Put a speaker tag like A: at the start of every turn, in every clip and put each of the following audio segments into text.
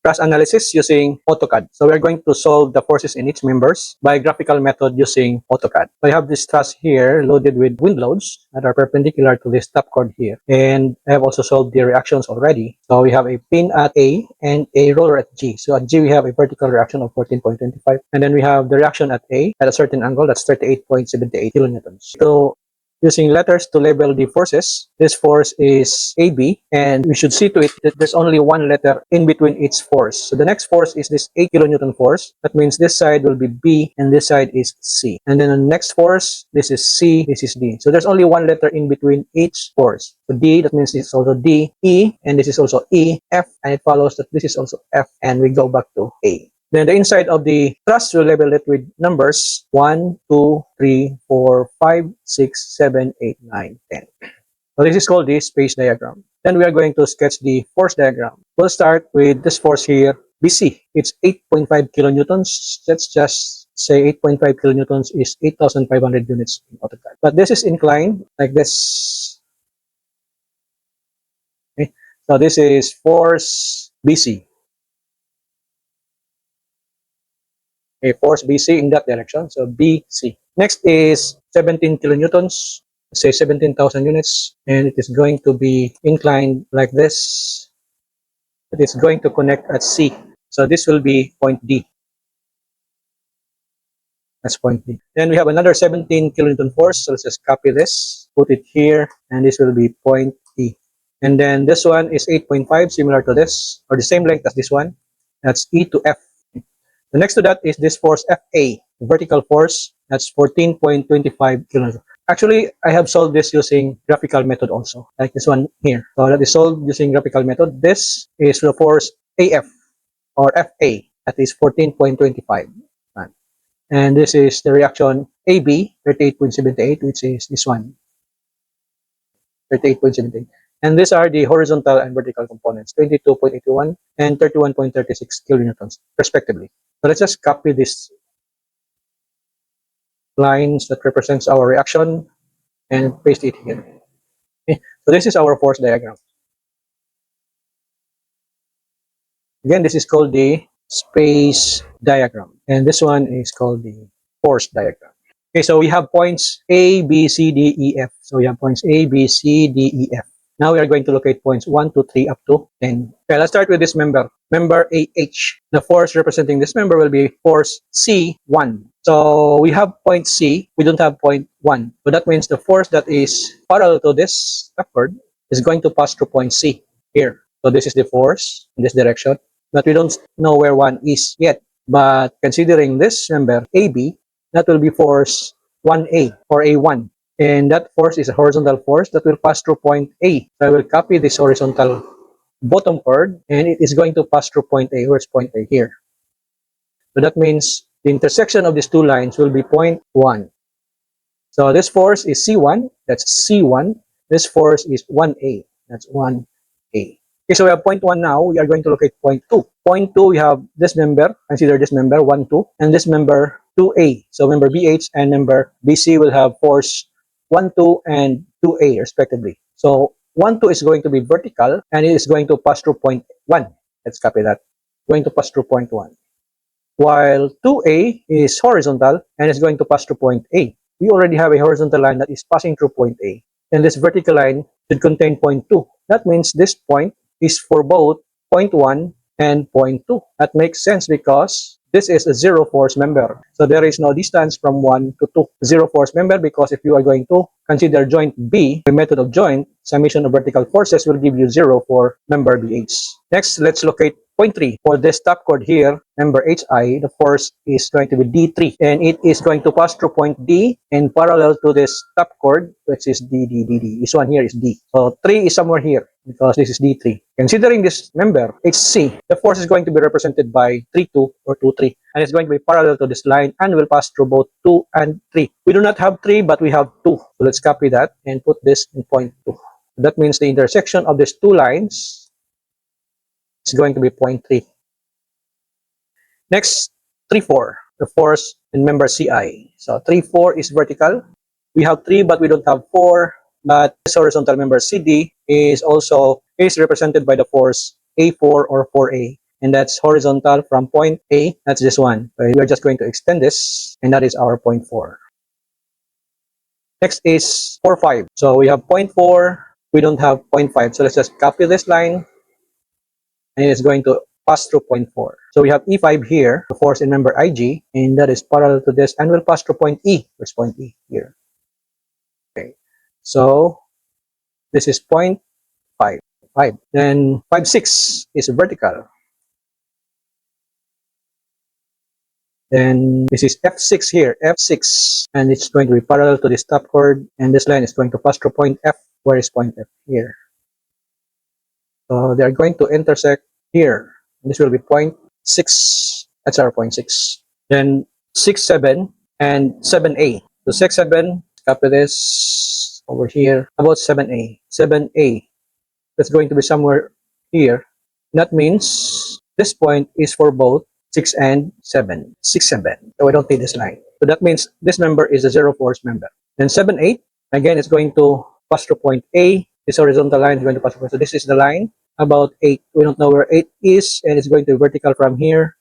A: truss analysis using AutoCAD. So we're going to solve the forces in each members by graphical method using AutoCAD. So I have this truss here loaded with wind loads that are perpendicular to this top chord here. And I have also solved the reactions already. So we have a pin at A and a roller at G. So at G we have a vertical reaction of 14.25. And then we have the reaction at A at a certain angle, that's 38.78 kilonewtons. So using letters to label the forces, this force is AB, and we should see to it that there's only one letter in between each force. So the next force is this A kilonewton force. That means this side will be B, and this side is C. And then the next force, this is C, this is D. So there's only one letter in between each force. So D, that means this is also D, E, and this is also E, F, and it follows that this is also F, and we go back to A. Then the inside of the truss, we'll label it with numbers 1, 2, 3, 4, 5, 6, 7, 8, 9, 10. So this is called the space diagram. Then we are going to sketch the force diagram. We'll start with this force here, BC. It's 8.5 kilonewtons. Let's just say 8.5 kilonewtons is 8,500 units in AutoCAD. But this is inclined like this. Okay. So this is force BC. A force BC in that direction, so BC. Next is 17 kilonewtons, say 17,000 units, and it is going to be inclined like this. It is going to connect at C, so this will be point D. That's point D. Then we have another 17 kilonewton force, so let's just copy this, put it here, and this will be point E. And then this one is 8.5, similar to this, or the same length as this one. That's E to F. The next to that is this force FA, vertical force, that's 14.25 kilonewtons. Actually, I have solved this using graphical method also, like this one here. So that is solved using graphical method. This is the force AF, or FA, that is 14.25. And this is the reaction AB, 38.78, which is this one, 38.78. And these are the horizontal and vertical components, 22.81 and 31.36 kilonewtons, respectively. So let's just copy these lines that represents our reaction and paste it here. Okay. So this is our force diagram. Again, this is called the space diagram. And this one is called the force diagram. Okay, so we have points A, B, C, D, E, F. So we have points A, B, C, D, E, F. Now we are going to locate points 1, 2, 3 up to 10. Okay, let's start with this member. Member AH. The force representing this member will be force C1. So we have point C, we don't have point 1. So that means the force that is parallel to this upward is going to pass through point C here. So this is the force in this direction. But we don't know where 1 is yet. But considering this member AB, that will be force 1A or A1. And that force is a horizontal force that will pass through point A. So I will copy this horizontal bottom chord, and it is going to pass through point A. Where's point A? Here. So that means the intersection of these two lines will be point 1. So this force is C1, that's C1. This force is 1A, that's 1A. Okay, so we have point 1 now. We are going to locate point 2. Point 2, we have this member, consider this member 1, 2, and this member 2A. So member BH and member BC will have force 1, 2, and 2A respectively. So 1, 2 is going to be vertical, and it is going to pass through point 1. Let's copy that. Going to pass through point 1. While 2A is horizontal, and it's going to pass through point A. We already have a horizontal line that is passing through point A. And this vertical line should contain point 2. That means this point is for both point 1 and point 2. That makes sense because this is a zero force member. So there is no distance from 1 to 2. Zero force member, because if you are going to consider joint B, the method of joint, summation of vertical forces will give you 0 for member BH. Next, let's locate point 3. For this top chord here, member HI, the force is going to be D3. And it is going to pass through point D and parallel to this top chord, which is D, D, D, D. This one here is D. So 3 is somewhere here, because this is D3. Considering this member, HC, the force is going to be represented by 3, 2 or 2, 3. And it's going to be parallel to this line and will pass through both 2 and 3. We do not have 3, but we have 2. So let's copy that and put this in point 2. That means the intersection of these two lines is going to be point 3. Next, 3, 4. The force in member CI. So 3, 4 is vertical. We have 3, but we don't have 4. But this horizontal member CD is represented by the force A4 or 4A. and that's horizontal from point A. That's this one. So we're just going to extend this, and that is our point 4. Next is 4, 5. So we have point 4. We don't have point 5. So let's just copy this line, and it's going to pass through point 4. So we have E5 here, the force in member IG, and that is parallel to this, and will pass through point E. Where's point E? Here. Okay. So this is point 5. 5. Then 5, 6 is vertical. Then this is F6 here, F6, and it's going to be parallel to this top chord, and this line is going to pass through point F. Where is point F? Here. So they are going to intersect here. This will be point 6. That's our point 6. Then 6, 7, and 7A. So 6, 7, copy this over here. About 7A. 7A. That's going to be somewhere here. That means this point is for both 6 and 7. 6, 7. So I don't need this line. So that means this member is a zero force member. Then 7, 8. Again, it's going to pass through point A. This horizontal line is going to pass through. So this is the line. About 8. We don't know where 8 is, and it's going to be vertical from here.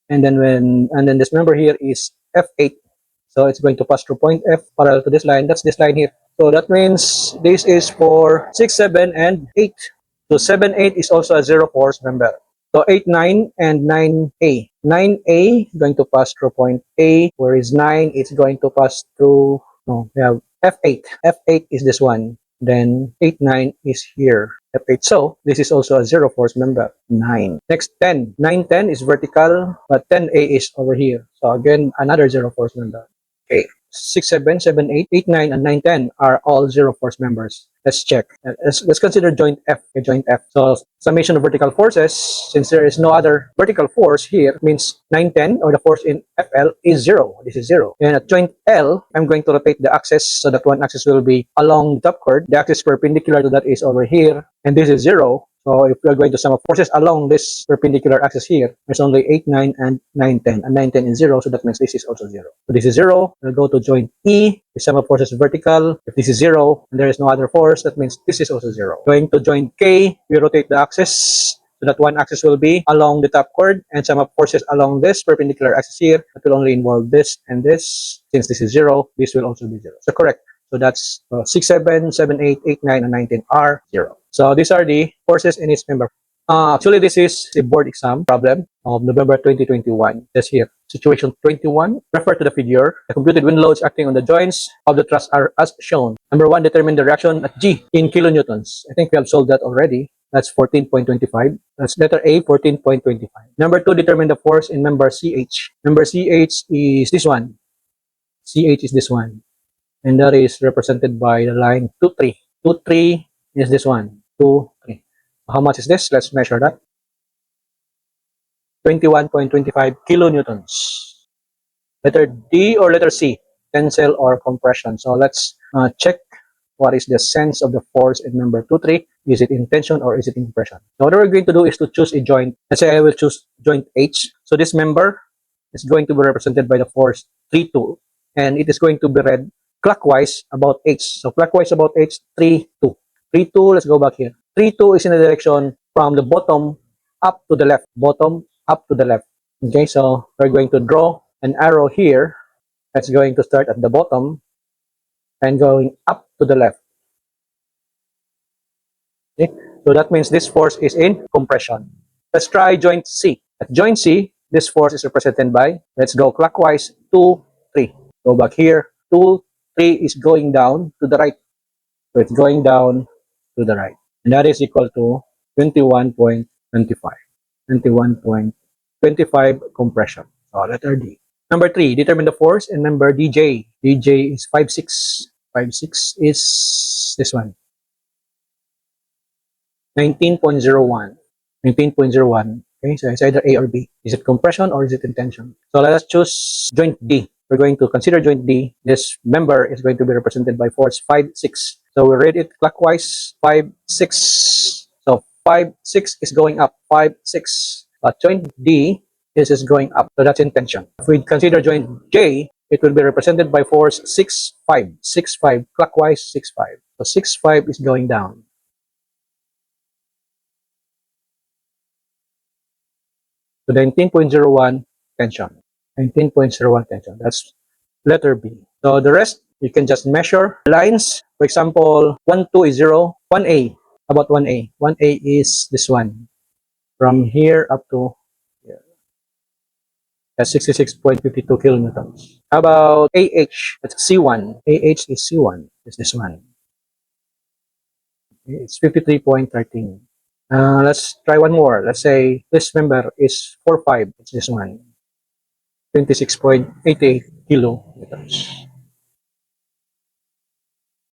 A: And then this member here is F8. So it's going to pass through point F parallel to this line. That's this line here. So that means this is for 6, 7, and 8. So 7, 8 is also a zero force member. So 8, 9, and 9A. 9A is going to pass through point A, whereas 9 is going to pass through, no, we have F8. F8 is this one. Then 8, 9 is here. F8. So this is also a zero force member. 9. Next 10. 9, 10 is vertical, but 10A is over here. So again, another zero force member. Okay. 6, 7, 7, 8, 8, 9, and 9, 10 are all zero force members. Let's check. Let's consider joint F. Okay, joint F. So summation of vertical forces, since there is no other vertical force here, means 9, 10, or the force in FL is 0. This is 0. And at joint L, I'm going to rotate the axis so that one axis will be along the top chord. The axis perpendicular to that is over here, and this is 0. So if we are going to sum up forces along this perpendicular axis here, there's only 8, 9, and 9, 10. And 9, 10 is 0, so that means this is also 0. So this is 0. We'll go to joint E. The sum of forces is vertical. If this is 0, and there is no other force, that means this is also 0. Going to joint K, we rotate the axis so that one axis will be along the top chord, and sum of forces along this perpendicular axis here, that will only involve this and this. Since this is 0, this will also be 0. So correct. So that's 6, 7, 7, 8, 8, 9, and 19 are 0. So these are the forces in its member. Actually, this is a board exam problem of November 2021. Just here. Situation 21. Refer to the figure. The computed wind loads acting on the joints of the truss are as shown. Number 1, determine the reaction at G in kilonewtons. I think we have solved that already. That's 14.25. That's letter A, 14.25. Number 2, determine the force in member CH. Member CH is this one. CH is this one. And that is represented by the line 2, 3. 2, 3 is this one. 2, 3. How much is this? Let's measure that. 21.25 kilonewtons. Letter D or letter C? Tensile or compression. So let's check what is the sense of the force in member 2, 3. Is it in tension or is it in compression? So what we're going to do is to choose a joint. Let's say I will choose joint H. So this member is going to be represented by the force 3, 2. And it is going to be read clockwise about H. So clockwise about H, 3, 2. 3, 2, let's go back here. 3, 2 is in the direction from the bottom up to the left. Bottom up to the left. Okay, so we're going to draw an arrow here that's going to start at the bottom and going up to the left. Okay, so that means this force is in compression. Let's try joint C. At joint C, this force is represented by, let's go clockwise, 2, 3. Go back here, 2, 3 is going down to the right. So it's going down to the right. And that is equal to 21.25. 21.25 compression. So letter D. Number 3, determine the force in member DJ. DJ is 5, 6. 5, 6 is this one. 19.01. 19.01. Okay, so it's either A or B. Is it compression or is it in tension? So let us choose joint D. We're going to consider joint D. This member is going to be represented by force 5, 6. So we read it clockwise, 5, 6. So 5, 6 is going up, 5, 6. But joint D, this is going up. So that's in tension. If we consider joint J, it will be represented by force 6, 5. 6, 5. Clockwise, 6, 5. So 6, 5 is going down. So 19.01 tension. 19.01 tension. That's letter B. So the rest, you can just measure lines. For example, 1, 2 is 0. 1A, about 1A. 1A is this one. From here up to here. That's 66.52 kilonewtons. How about AH? That's C1. AH is C1. It's this one. It's 53.13. Let's try one more. Let's say this member is 45. It's this one. 26.88 kilonewtons.